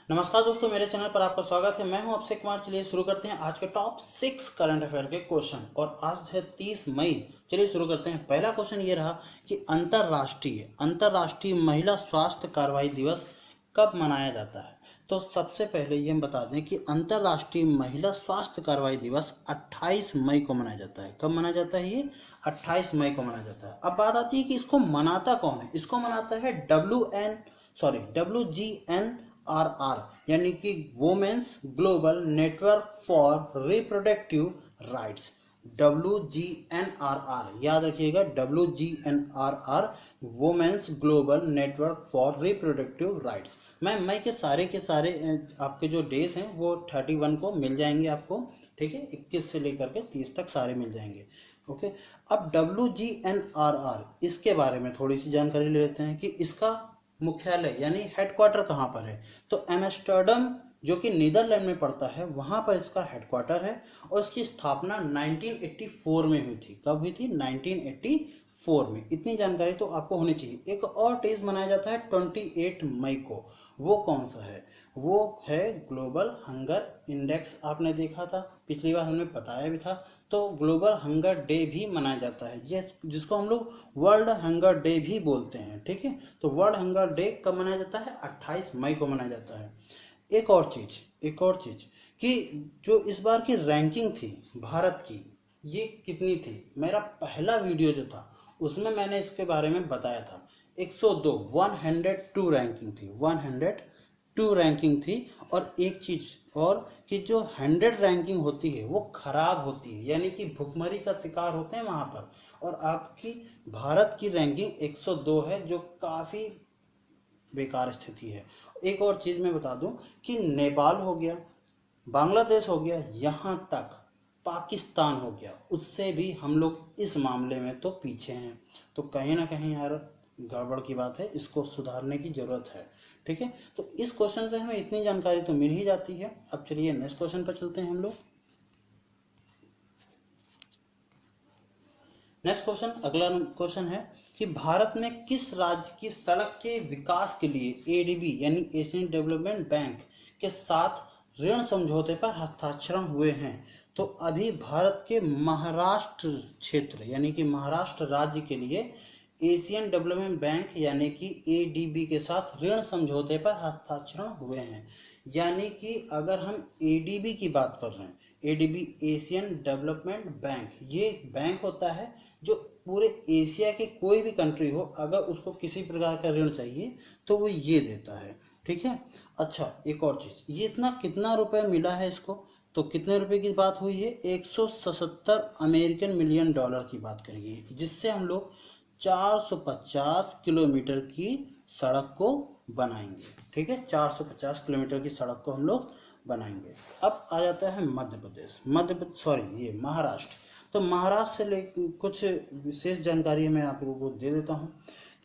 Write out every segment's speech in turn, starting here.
नमस्कार दोस्तों, मेरे चैनल पर आपका स्वागत है। मैं हूं अक्षय कुमार। चलिए शुरू करते हैं आज के टॉप 6 करंट अफेयर के क्वेश्चन। और आज है 30 मई। चलिए शुरू करते हैं। पहला क्वेश्चन ये रहा कि अंतर्राष्ट्रीय महिला स्वास्थ्य कार्रवाई दिवस कब मनाया जाता है। तो सबसे पहले ये हम बता दें कि अंतर्राष्ट्रीय महिला स्वास्थ्य कार्रवाई दिवस 28 मई को मनाया जाता है। कब मनाया जाता है ये? 28 मई को मनाया जाता है। अब बात आती है कि इसको मनाता कौन है। इसको मनाता है WGNRR, यानी कि women's global network for reproductive rights. WGNRR याद रखिएगा, WGNRR women's global network for reproductive rights. मैं मई के सारे आपके जो डेज हैं वो 31 को मिल जाएंगे आपको, ठीक है। 21 से लेकर के 30 तक सारे मिल जाएंगे। ओके, अब WGNRR इसके बारे में थोड़ी सी जानकारी ले लेते हैं कि इसका मुख्यालय यानी हेडक्वार्टर कहाँ पर है। तो एम्स्टर्डम, जो कि नीदरलैंड में पड़ता है, वहां पर इसका हेडक्वार्टर है। और इसकी स्थापना 1984 में हुई थी। कब हुई थी? 1984 में। इतनी जानकारी तो आपको होनी चाहिए। एक और डेज मनाया जाता है 28 मई को। वो कौन सा है? वो है ग्लोबल हंगर इंडेक्स। आपने देखा था, पिछली बार हमने बताया भी था। तो ग्लोबल हंगर डे भी मनाया जाता है, ये जिसको हम लोग वर्ल्ड हंगर डे भी बोलते हैं, ठीक है। तो वर्ल्ड हंगर डे कब मनाया जाता है? 28 मई को मनाया जाता है। एक और चीज कि जो इस बार की रैंकिंग थी भारत की, ये कितनी थी। मेरा पहला वीडियो जो था उसमें मैंने इसके बारे में बताया था। 102 रैंकिंग थी, 102 रैंकिंग थी। और एक चीज और कि जो 100 रैंकिंग होती है वो खराब होती है, यानी कि भुखमरी का शिकार होते हैं वहां पर। और आपकी भारत की रैंकिंग 102 है, जो काफी बेकार स्थिति है। एक और चीज मैं बता दूं कि नेपाल हो गया, बांग्लादेश हो गया, यहाँ तक पाकिस्तान हो गया, उससे भी हम लोग इस मामले में तो पीछे हैं। तो कहीं ना कहीं यार गड़बड़ की बात है, इसको सुधारने की जरूरत है, ठीक है। तो इस क्वेश्चन से हमें इतनी जानकारी तो मिल ही जाती है। अब चलिए नेक्स्ट क्वेश्चन पर चलते हैं हम लोग। नेक्स्ट क्वेश्चन, अगला क्वेश्चन है कि भारत में किस राज्य की सड़क के विकास के लिए एडीबी यानी एशियन डेवलपमेंट बैंक के साथ ऋण समझौते पर हस्ताक्षर हुए हैं। तो अभी भारत के महाराष्ट्र क्षेत्र यानी कि महाराष्ट्र राज्य के लिए एशियन डेवलपमेंट बैंक यानी कि एडीबी के साथ ऋण समझौते पर हस्ताक्षर हुए हैं। यानी कि अगर हम एडीबी की बात कर रहे हैं, एडीबी एशियन डेवलपमेंट बैंक, ये बैंक होता है जो पूरे एशिया के कोई भी कंट्री हो, अगर उसको किसी प्रकार का ऋण चाहिए तो वो ये देता है, ठीक है। अच्छा, एक और चीज, ये इतना कितना रुपए मिला है इसको। तो कितने रुपए की बात हुई है? 177 अमेरिकन मिलियन डॉलर की बात करेंगे, जिससे हम लोग 450 किलोमीटर की सड़क को बनाएंगे, ठीक है। 450 किलोमीटर की सड़क को हम लोग बनाएंगे। अब आ जाता है ये महाराष्ट्र। तो महाराष्ट्र से ले कुछ विशेष जानकारी मैं आप लोगों को दे देता हूँ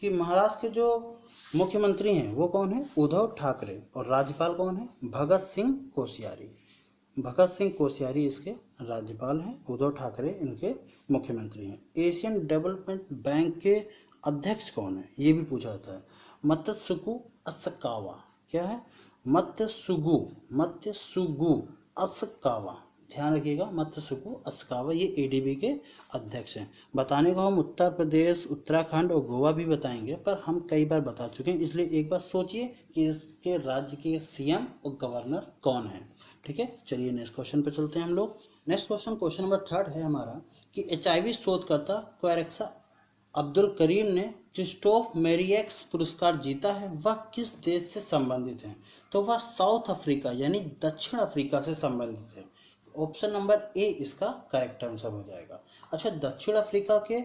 कि महाराष्ट्र के जो मुख्यमंत्री हैं वो कौन है? उद्धव ठाकरे। और राज्यपाल कौन है? भगत सिंह कोश्यारी इसके राज्यपाल हैं। उद्धव ठाकरे इनके मुख्यमंत्री हैं। एशियन डेवलपमेंट बैंक के अध्यक्ष कौन है, ये भी पूछा जाता है। मत्स्यगु असकावा। क्या है? मत्स्यगु असकावा, ध्यान रखिएगा। मत्स्यगु असकावा ये एडीबी के अध्यक्ष हैं। बताने को हम उत्तर प्रदेश, उत्तराखंड और गोवा भी बताएंगे, पर हम कई बार बता चुके हैं, इसलिए एक बार सोचिए कि इसके राज्य के सीएम और गवर्नर कौन है, ठीक है। चलिए नेक्स्ट क्वेश्चन पे चलते हैं हम लोग। नेक्स्ट क्वेश्चन नंबर 3 है हमारा कि एचआईवी शोधकर्ता क्वेरेक्सा अब्दुल करीम ने क्रिस्टोफ मेरियक्स पुरस्कार जीता है, वह किस देश से संबंधित है। तो वह साउथ अफ्रीका यानी दक्षिण अफ्रीका से संबंधित है। ऑप्शन नंबर ए इसका करेक्ट आंसर हो जाएगा। अच्छा, दक्षिण अफ्रीका के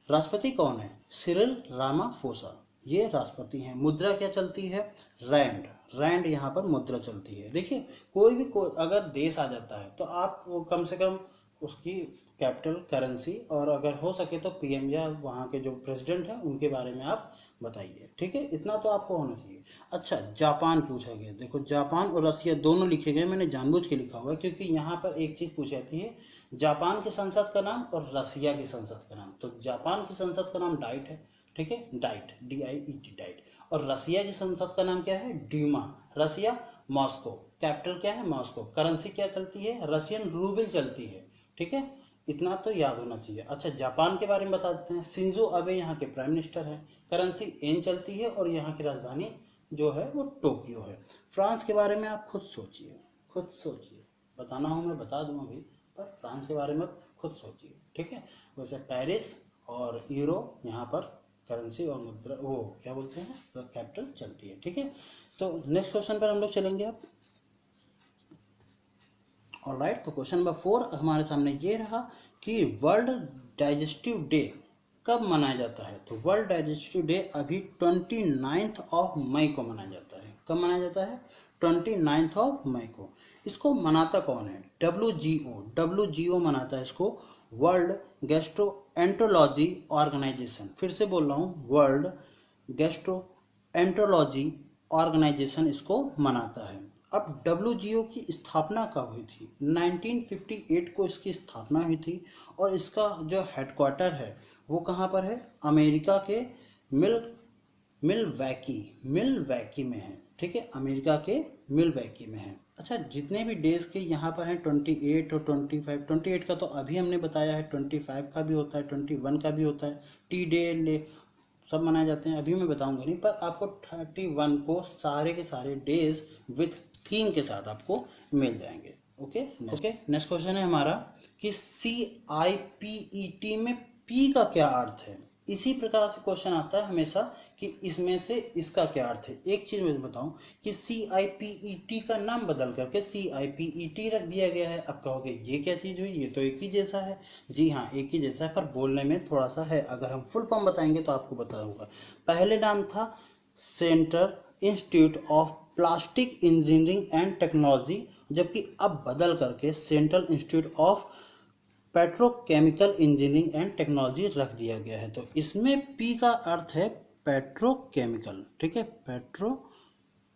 राष्ट्रपति कौन है? सिरिल रामाफोसा, ये राष्ट्रपति हैं। मुद्रा क्या चलती है? रैंड यहाँ पर मुद्रा चलती है। देखिए, अगर देश आ जाता है तो आप वो कम से कम उसकी कैपिटल करेंसी और अगर हो सके तो पीएम या वहाँ के जो प्रेसिडेंट है उनके बारे में आप बताइए, ठीक है। इतना तो आपको होना चाहिए। अच्छा, जापान पूछा गया। देखो, जापान और रसिया दोनों लिखे गए, मैंने जानबूझ के लिखा हुआ है क्योंकि यहाँ पर एक चीज पूछी जाती है, जापान की संसद का नाम और रसिया की संसद का नाम। तो जापान की संसद का नाम डाइट है, ठीक है, डाइट, DIET, डाइट। और रसिया की संसद का नाम क्या है? ड्यूमा। रसिया मॉस्को। कैपिटल क्या है? मॉस्को। करेंसी क्या चलती है? रशियन रूबल चलती है। ठीक है, इतना तो याद होना चाहिए। अच्छा, जापान के बारे में बता देते हैं। शिंजो अबे यहाँ के प्राइम मिनिस्टर हैं। करेंसी येन चलती है और यहाँ की राजधानी जो है वो टोक्यो है। फ्रांस के बारे में आप खुद सोचिए, खुद सोचिए। बताना हो मैं बता दूं अभी, पर फ्रांस के बारे में खुद सोचिए। ठीक है, वैसे पेरिस और यूरो यहाँ पर करेंसी और मुद्रा वो क्या बोलते हैं कैपिटल चलती है। ठीक है, तो नेक्स्ट क्वेश्चन पर हम लोग चलेंगे अब। ऑलराइट, तो क्वेश्चन नंबर 4 हमारे सामने ये रहा कि वर्ल्ड डाइजेस्टिव डे कब मनाया जाता है। तो वर्ल्ड डाइजेस्टिव डे अभी 29 ऑफ मई को मनाया जाता है। कब मनाया जाता है? 29 ऑफ मई को। इसको मनाता कौन है? डब्ल्यू मनाता है इसको, वर्ल्ड गैस्ट्रोएंटरोलॉजी ऑर्गेनाइजेशन। फिर से बोल रहा हूँ, वर्ल्ड गैस्ट्रोएंटरोलॉजी ऑर्गेनाइजेशन इसको मनाता है। अब डब्ल्यूजीओ की स्थापना कब हुई थी? 1958 को इसकी स्थापना हुई थी और इसका जो हेडक्वार्टर है वो कहाँ पर है? अमेरिका के मिलवैकी में है। ठीक है, अमेरिका के मिलवैकी में है। अच्छा, जितने भी डेज के यहाँ पर हैं 28 और 25, 28 का तो अभी हमने बताया है, 25 का भी होता है, 21 का भी होता है, टी डे सब मनाए जाते हैं। अभी मैं बताऊंगा नहीं, पर आपको 31 को सारे के सारे डेज विथ थीम के साथ आपको मिल जाएंगे। ओके, नेक्स्ट क्वेश्चन है हमारा कि CIPET में P का क्या अर्थ है। इसी प्रकार से क्वेश्चन आता है हमेशा कि इसमें से इसका क्या अर्थ है। एक चीज मैं बताऊं कि CIPET का नाम बदल करके CIPET रख दिया गया है। अब कहोगे ये क्या चीज हुई, ये तो एक ही जैसा है। जी हाँ, एक ही जैसा है, पर बोलने में थोड़ा सा है। अगर हम फुल फॉर्म बताएंगे तो आपको बताऊंगा। पहले नाम था central institute of plastic engineering and technology, जबकि अब बदल करके central institute of petrochemical engineering and technology रख दिया गया है। तो इसमें पी का अर्थ है पेट्रोकेमिकल। ठीक है,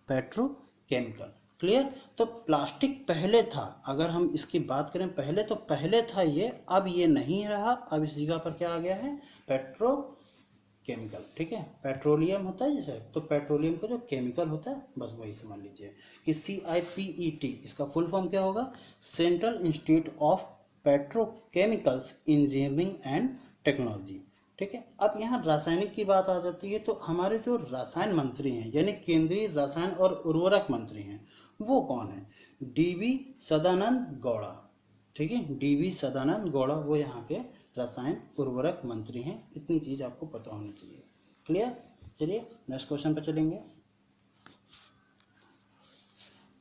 पेट्रोकेमिकल। क्लियर। तो प्लास्टिक पहले था, अगर हम इसकी बात करें पहले, तो पहले था ये, अब ये नहीं रहा। अब इस जगह पर क्या आ गया है? पेट्रोकेमिकल। ठीक है, पेट्रोलियम होता है जैसे, तो पेट्रोलियम का जो केमिकल होता है बस वही समझ लीजिए कि CIPET इसका फुल फॉर्म क्या होगा? Central institute of petrochemicals engineering and technology. ठीक है, अब यहाँ रासायनिक की बात आ जाती है, तो हमारे जो रसायन मंत्री हैं, यानी केंद्रीय रसायन और उर्वरक मंत्री हैं, वो कौन है? DV सदानंद गौड़ा। ठीक है, DV सदानंद गौड़ा वो यहाँ के रसायन उर्वरक मंत्री हैं। इतनी चीज आपको पता होनी चाहिए। क्लियर। चलिए नेक्स्ट क्वेश्चन पर चलेंगे।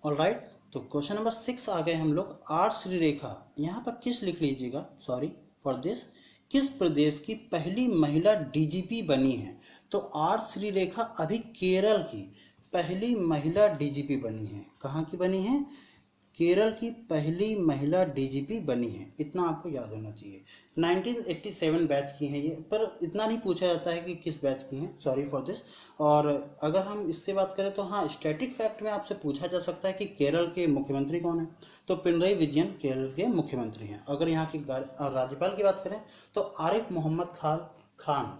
ऑलराइट, तो क्वेश्चन नंबर 6 आ गए हम लोग। आर श्रीरेखा, यहाँ पर किस लिख लीजिएगा, सॉरी फॉर दिस, किस प्रदेश की पहली महिला DGP बनी है? तो आर श्रीरेखा अभी केरल की पहली महिला DGP बनी है। कहाँ की बनी है? केरल की पहली महिला DGP बनी है। इतना आपको याद होना चाहिए। 1987 बैच की हैं ये, पर इतना नहीं पूछा जाता है कि किस बैच की हैं, सॉरी फॉर दिस। और अगर हम इससे बात करें तो हाँ, स्टैटिक फैक्ट में आपसे पूछा जा सकता है कि केरल के मुख्यमंत्री कौन है। तो पिनरई विजयन केरल के मुख्यमंत्री हैं। अगर यहाँ की राज्यपाल की बात करें तो आरिफ मोहम्मद खान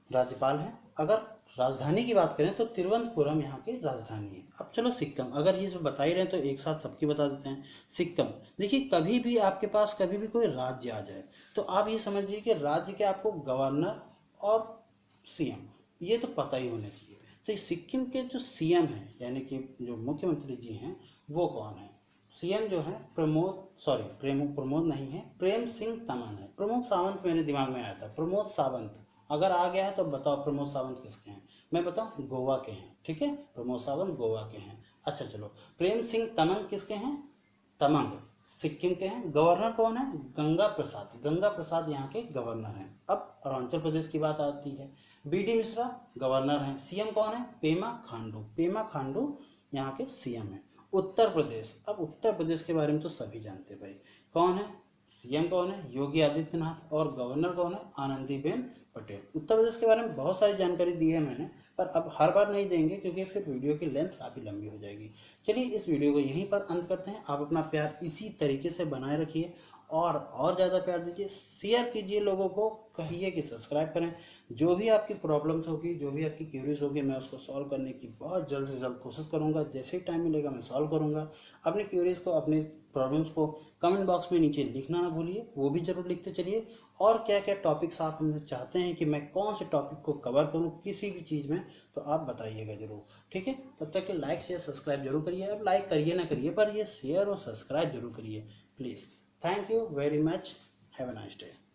राज्यपाल हैं। अगर राजधानी की बात करें तो तिरुवनंतपुरम यहाँ की राजधानी है। अब चलो सिक्किम, अगर ये सब बता ही रहे हैं तो एक साथ सबकी बता देते हैं। सिक्किम, देखिए कभी भी आपके पास कभी भी कोई राज्य आ जाए तो आप ये समझ लीजिए कि राज्य के आपको गवर्नर और CM ये तो पता ही होना चाहिए। तो सिक्किम के जो CM हैं, यानी कि जो मुख्यमंत्री जी हैं, वो कौन है? CM जो है प्रमोद नहीं है, प्रेम सिंह तमन है। प्रमोद सावंत मेरे दिमाग में आया था, प्रमोद सावंत। अगर आ गया है तो बताओ प्रमोद सावंत किसके हैं? मैं बताऊं, गोवा के हैं। ठीक है, प्रमोद सावंत गोवा के हैं। अच्छा चलो, प्रेम सिंह तमंग किसके हैं? तमंग सिक्किम के हैं। गवर्नर कौन है? गंगा प्रसाद यहाँ के गवर्नर हैं। अब अरुणाचल प्रदेश की बात आती है, BD मिश्रा गवर्नर हैं। CM कौन है? पेमा खांडू यहाँ के CM हैं। उत्तर प्रदेश, अब उत्तर प्रदेश के बारे में तो सभी जानते हैं भाई, कौन है? CM कौन है? योगी आदित्यनाथ। और गवर्नर कौन है? आनंदीबेन पटेल। उत्तर प्रदेश के बारे में बहुत सारी जानकारी दी है मैंने, पर अब हर बार नहीं देंगे क्योंकि फिर वीडियो की लेंथ काफ़ी लंबी हो जाएगी। चलिए इस वीडियो को यहीं पर अंत करते हैं। आप अपना प्यार इसी तरीके से बनाए रखिए और ज़्यादा प्यार दीजिए, शेयर कीजिए, लोगों को कहिए कि सब्सक्राइब करें। जो भी आपकी प्रॉब्लम्स होगी, जो भी आपकी क्यूरीज होगी, मैं उसको सॉल्व करने की बहुत जल्द से जल्द कोशिश करूंगा। जैसे ही टाइम मिलेगा मैं सॉल्व करूंगा। अपनी क्यूरीज को, अपनी प्रॉब्लम्स को कमेंट बॉक्स में नीचे लिखना ना भूलिए, वो भी जरूर लिखते चलिए। और क्या क्या टॉपिक्स आप हमसे चाहते हैं कि मैं कौन से टॉपिक को कवर करूं किसी भी चीज़ में, तो आप बताइएगा जरूर। ठीक है, तब तक के लाइक शेयर सब्सक्राइब जरूर करिए। अब लाइक करिए ना करिए, पर ये शेयर और सब्सक्राइब जरूर करिए please. Thank you very much. Have a nice day.